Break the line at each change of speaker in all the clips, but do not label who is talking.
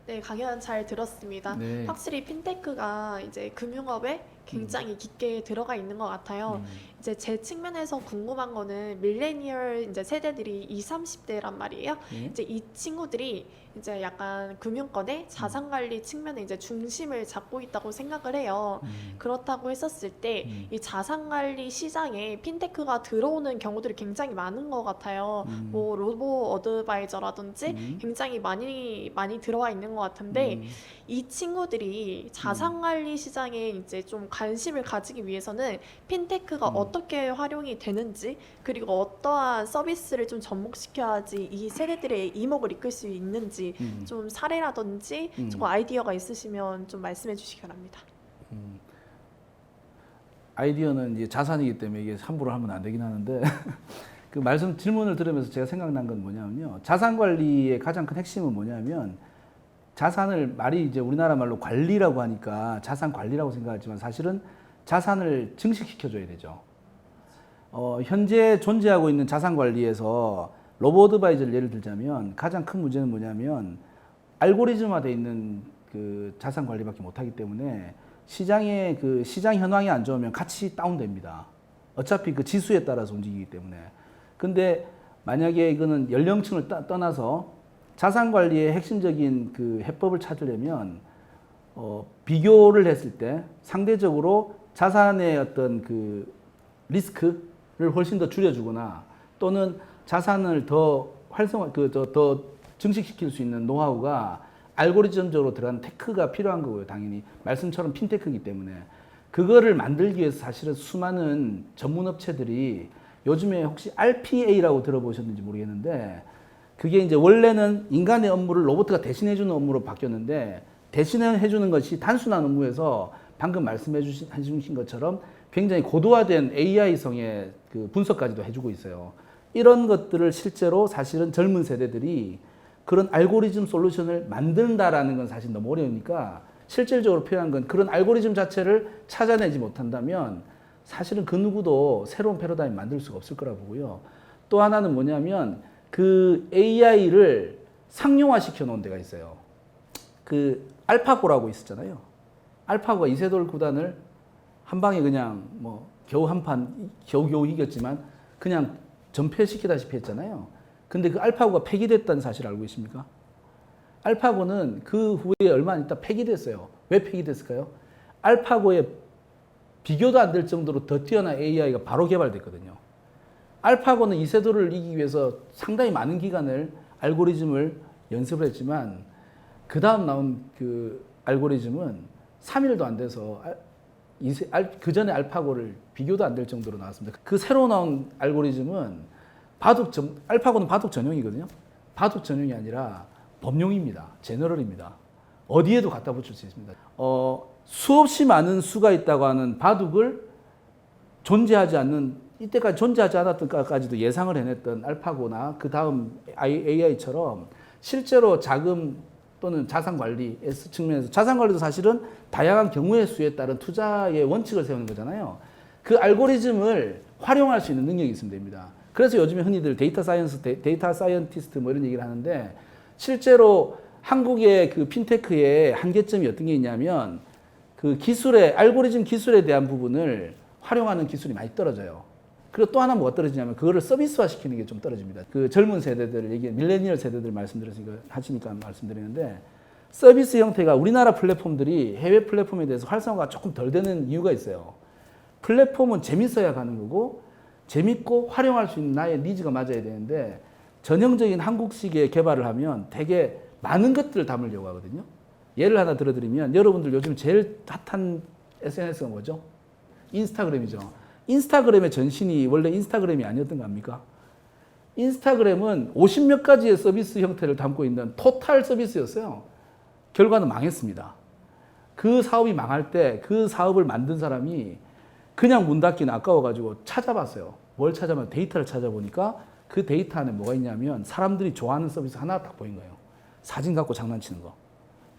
네, 강연 잘 들었습니다.
네.
확실히 핀테크가 이제 금융업에 굉장히 깊게 들어가 있는 것 같아요. 이제 제 측면에서 궁금한 거는 밀레니얼 이제 세대들이 20, 30대란 말이에요.
예.
이제 이 친구들이 이제 약간 금융권의 자산 관리 측면에 이제 중심을 잡고 있다고 생각을 해요. 그렇다고 했었을 때 이 자산 관리 시장에 핀테크가 들어오는 경우들이 굉장히 많은 것 같아요. 뭐 로보 어드바이저라든지 굉장히 많이 들어와 있는 것 같은데 이 친구들이 자산 관리 시장에 이제 좀 관심을 가지기 위해서는 핀테크가 어떻게 활용이 되는지, 그리고 어떠한 서비스를 좀 접목시켜야지 이 세대들의 이목을 이끌 수 있는지 좀 사례라든지 조금 아이디어가 있으시면 좀 말씀해 주시기 바랍니다.
아이디어는 이제 자산이기 때문에 이게 함부로 하면 안 되긴 하는데 그 말씀 질문을 들으면서 제가 생각난 건 뭐냐면요. 자산 관리의 가장 큰 핵심은 뭐냐면 자산을 말이 이제 우리나라 말로 관리라고 하니까 자산 관리라고 생각하지만 사실은 자산을 증식시켜 줘야 되죠. 현재 존재하고 있는 자산 관리에서 로보어드바이저를 예를 들자면 가장 큰 문제는 뭐냐면 알고리즘화되어 있는 그 자산 관리밖에 못하기 때문에 시장의 그 시장 현황이 안 좋으면 같이 다운됩니다. 어차피 그 지수에 따라서 움직이기 때문에. 근데 만약에 이거는 연령층을 떠나서 자산 관리의 핵심적인 그 해법을 찾으려면 비교를 했을 때 상대적으로 자산의 어떤 그 리스크를 훨씬 더 줄여주거나 또는 자산을 더 더 증식시킬 수 있는 노하우가 알고리즘적으로 들어간 테크가 필요한 거고요. 당연히 말씀처럼 핀테크이기 때문에 그거를 만들기 위해서 사실은 수많은 전문 업체들이 요즘에 혹시 RPA라고 들어보셨는지 모르겠는데 그게 이제 원래는 인간의 업무를 로봇가 대신해주는 업무로 바뀌었는데 대신해주는 것이 단순한 업무에서 방금 말씀해 주신 것처럼 굉장히 고도화된 AI성의 그 분석까지도 해주고 있어요. 이런 것들을 실제로 사실은 젊은 세대들이 그런 알고리즘 솔루션을 만든다라는 건 사실 너무 어려우니까 실질적으로 필요한 건 그런 알고리즘 자체를 찾아내지 못한다면 사실은 그 누구도 새로운 패러다임 만들 수가 없을 거라 보고요. 또 하나는 뭐냐면 그 AI를 상용화 시켜 놓은 데가 있어요. 그 알파고라고 있었잖아요. 알파고가 이세돌 구단을 한 방에 그냥 뭐 겨우 한 판 겨우 이겼지만 그냥 전패시키다시피 했잖아요. 근데 그 알파고가 폐기됐다는 사실 알고 있습니까? 알파고는 그 후에 얼마 안 있다 폐기됐어요. 왜 폐기됐을까요? 알파고에 비교도 안 될 정도로 더 뛰어난 AI가 바로 개발됐거든요. 알파고는 이세돌을 이기기 위해서 상당히 많은 기간을 알고리즘을 연습을 했지만 그 다음 나온 그 알고리즘은 3일도 안 돼서 그 전에 알파고를 비교도 안 될 정도로 나왔습니다. 그 새로 나온 알고리즘은 알파고는 바둑 전용이거든요. 바둑 전용이 아니라 범용입니다. 제너럴입니다. 어디에도 갖다 붙일 수 있습니다. 수없이 많은 수가 있다고 하는 바둑을 이때까지 존재하지 않았던 것까지도 예상을 해냈던 알파고나 그 다음 AI처럼 실제로 자금 또는 자산 관리 측면에서 자산 관리도 사실은 다양한 경우의 수에 따른 투자의 원칙을 세우는 거잖아요. 그 알고리즘을 활용할 수 있는 능력이 있으면 됩니다. 그래서 요즘에 흔히들 데이터 사이언티스트 뭐 이런 얘기를 하는데 실제로 한국의 그 핀테크의 한계점이 어떤 게 있냐면 그 알고리즘 기술에 대한 부분을 활용하는 기술이 많이 떨어져요. 그리고 또 하나 뭐가 떨어지냐면 그거를 서비스화 시키는 게 좀 떨어집니다. 그 젊은 세대들, 밀레니얼 세대들 하시니까 말씀드리는데 서비스 형태가 우리나라 플랫폼들이 해외 플랫폼에 대해서 활성화가 조금 덜 되는 이유가 있어요. 플랫폼은 재밌어야 가는 거고 재밌고 활용할 수 있는 나의 니즈가 맞아야 되는데 전형적인 한국식의 개발을 하면 되게 많은 것들을 담으려고 하거든요. 예를 하나 들어드리면 여러분들 요즘 제일 핫한 SNS가 뭐죠? 인스타그램이죠. 인스타그램의 전신이 원래 인스타그램이 아니었던 거 압니까? 인스타그램은 50몇 가지의 서비스 형태를 담고 있는 토탈 서비스였어요. 결과는 망했습니다. 그 사업이 망할 때 그 사업을 만든 사람이 그냥 문 닫기는 아까워가지고 찾아봤어요. 뭘 찾아보면 데이터를 찾아보니까 그 데이터 안에 뭐가 있냐면 사람들이 좋아하는 서비스 하나 딱 보인 거예요. 사진 갖고 장난치는 거.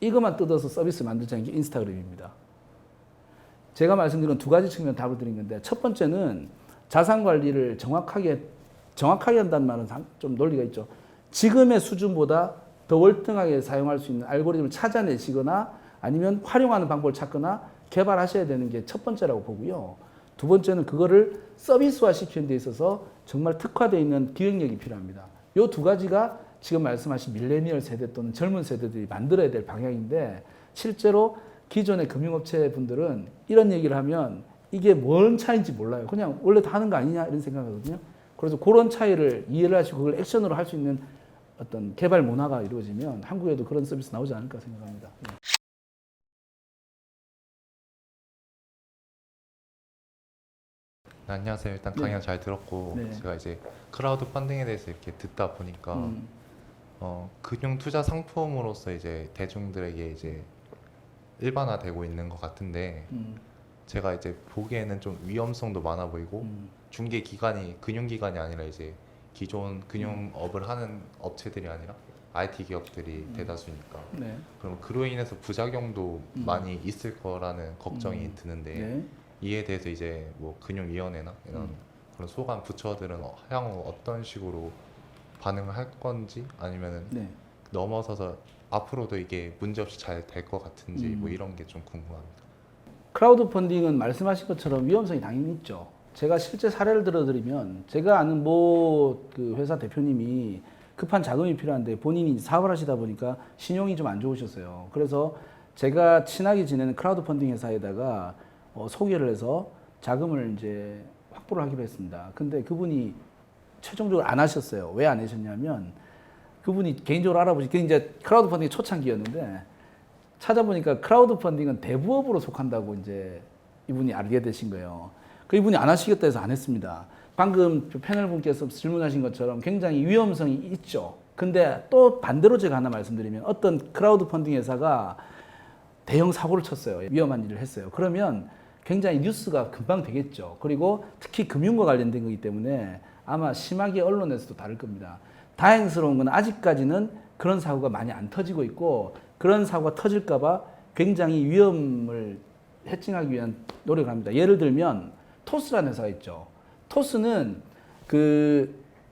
이것만 뜯어서 서비스 만들자는 게 인스타그램입니다. 제가 말씀드린 두 가지 측면 답을 드린 건데 첫 번째는 자산 관리를 정확하게 한다는 말은 좀 논리가 있죠. 지금의 수준보다 더 월등하게 사용할 수 있는 알고리즘을 찾아내시거나 아니면 활용하는 방법을 찾거나 개발하셔야 되는 게 첫 번째라고 보고요. 두 번째는 그거를 서비스화 시키는 데 있어서 정말 특화되어 있는 기획력이 필요합니다. 이 두 가지가 지금 말씀하신 밀레니얼 세대 또는 젊은 세대들이 만들어야 될 방향인데 실제로 기존의 금융업체 분들은 이런 얘기를 하면 이게 뭔 차이인지 몰라요. 그냥 원래 다 하는 거 아니냐 이런 생각하거든요. 그래서 그런 차이를 이해를 하시고 그걸 액션으로 할 수 있는 어떤 개발 문화가 이루어지면 한국에도 그런 서비스 나오지 않을까 생각합니다.
네, 안녕하세요. 일단
네.
강연 잘 들었고
네.
제가 이제 크라우드 펀딩에 대해서 이렇게 듣다 보니까 금융 투자 상품으로서 이제 대중들에게 이제 일반화되고 있는 것 같은데 제가 이제 보기에는 좀 위험성도 많아 보이고 중개 기관이 금융 기관이 아니라 이제 기존 금융업을 하는 업체들이 아니라 IT 기업들이 대다수니까
네.
그럼 그로 인해서 부작용도 많이 있을 거라는 걱정이 드는데
네.
이에 대해서 이제 뭐 금융위원회나 이런 그런 소관 부처들은 향후 어떤 식으로 반응을 할 건지 아니면은
네.
넘어서서 앞으로도 이게 문제없이 잘 될 것 같은지 뭐 이런 게 좀 궁금합니다.
크라우드 펀딩은 말씀하신 것처럼 위험성이 당연히 있죠. 제가 실제 사례를 들어드리면 제가 아는 모 그 회사 대표님이 급한 자금이 필요한데 본인이 사업을 하시다 보니까 신용이 좀 안 좋으셨어요. 그래서 제가 친하게 지내는 크라우드 펀딩 회사에다가 소개를 해서 자금을 이제 확보를 하기로 했습니다. 근데 그분이 최종적으로 안 하셨어요. 왜 안 하셨냐면 그분이 개인적으로 알아보시, 그 이제 크라우드 펀딩 초창기였는데 찾아보니까 크라우드 펀딩은 대부업으로 속한다고 이제 이분이 알게 되신 거예요. 그 이분이 안 하시겠다 해서 안 했습니다. 방금 패널 분께서 질문하신 것처럼 굉장히 위험성이 있죠. 근데 또 반대로 제가 하나 말씀드리면 어떤 크라우드 펀딩 회사가 대형 사고를 쳤어요. 위험한 일을 했어요. 그러면 굉장히 뉴스가 금방 되겠죠. 그리고 특히 금융과 관련된 거기 때문에 아마 심하게 언론에서도 다룰 겁니다. 다행스러운 건 아직까지는 그런 사고가 많이 안 터지고 있고 그런 사고가 터질까봐 굉장히 위험을 해칭하기 위한 노력을 합니다. 예를 들면 토스라는 회사가 있죠. 토스는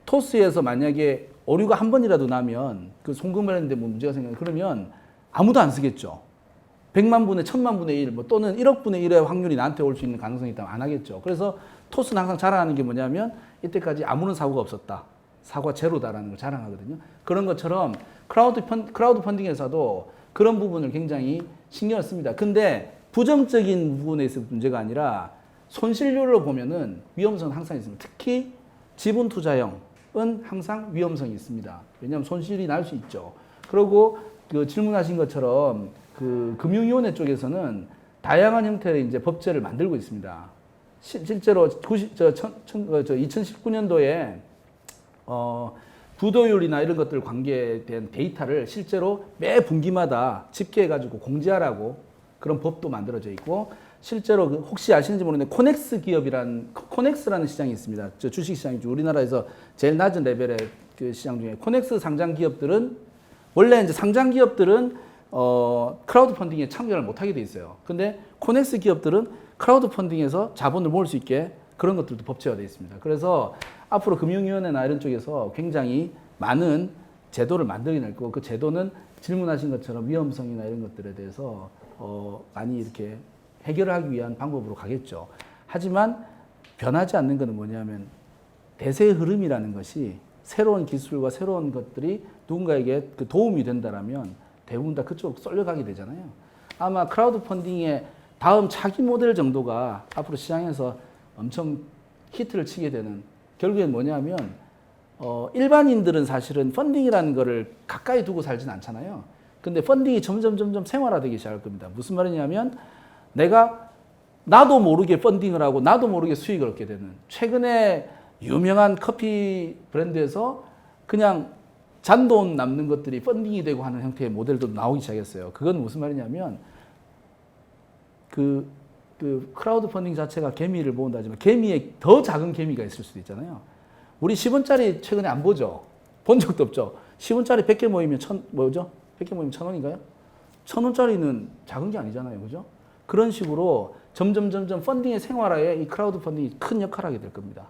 토스에서 만약에 오류가 한 번이라도 나면 그 송금하는데 뭐 문제가 생기면 그러면 아무도 안 쓰겠죠. 100만 분의 1000만 분의 1, 뭐 또는 1억 분의 1의 확률이 나한테 올 수 있는 가능성이 있다면 안 하겠죠. 그래서 토스는 항상 자랑하는 게 뭐냐면 이때까지 아무런 사고가 없었다. 사고가 제로다라는 걸 자랑하거든요. 그런 것처럼 크라우드 펀딩 회사도 그런 부분을 굉장히 신경을 씁니다. 근데 부정적인 부분에 있어 문제가 아니라 손실률로 보면은 위험성은 항상 있습니다. 특히 지분 투자형은 항상 위험성이 있습니다. 왜냐하면 손실이 날 수 있죠. 그리고 그 질문하신 것처럼 그 금융위원회 쪽에서는 다양한 형태의 이제 법제를 만들고 있습니다. 실제로 2019년도에 부도율이나 이런 것들 관계된 데이터를 실제로 매 분기마다 집계해가지고 공지하라고 그런 법도 만들어져 있고 실제로 혹시 아시는지 모르겠는데 코넥스라는 시장이 있습니다. 저 주식 시장이죠. 우리나라에서 제일 낮은 레벨의 그 시장 중에 코넥스 상장 기업들은 원래 이제 상장 기업들은 크라우드 펀딩에 참여를 못하게 돼 있어요. 근데 코넥스 기업들은 크라우드 펀딩에서 자본을 모을 수 있게 그런 것들도 법제화되어 있습니다. 그래서 앞으로 금융위원회나 이런 쪽에서 굉장히 많은 제도를 만들게 될 거고 그 제도는 질문하신 것처럼 위험성이나 이런 것들에 대해서 많이 이렇게 해결을 하기 위한 방법으로 가겠죠. 하지만 변하지 않는 것은 뭐냐면 대세의 흐름이라는 것이 새로운 기술과 새로운 것들이 누군가에게 그 도움이 된다라면 대부분 다 그쪽으로 쏠려가게 되잖아요. 아마 크라우드 펀딩의 다음 차기 모델 정도가 앞으로 시장에서 엄청 히트를 치게 되는 결국엔 뭐냐면 일반인들은 사실은 펀딩이라는 거를 가까이 두고 살진 않잖아요. 근데 펀딩이 점점 생활화되기 시작할 겁니다. 무슨 말이냐면 나도 모르게 펀딩을 하고 나도 모르게 수익을 얻게 되는 최근에 유명한 커피 브랜드에서 그냥 잔돈 남는 것들이 펀딩이 되고 하는 형태의 모델도 나오기 시작했어요. 그건 무슨 말이냐면 그 크라우드 펀딩 자체가 개미를 모은다 하지만 개미에 더 작은 개미가 있을 수도 있잖아요. 우리 10원짜리 최근에 안 보죠? 본 적도 없죠? 10원짜리 100개 모이면 100개 모이면 1000원인가요? 1000원짜리는 작은 게 아니잖아요. 그죠? 그런 식으로 점점 펀딩의 생활화에 이 크라우드 펀딩이 큰 역할을 하게 될 겁니다.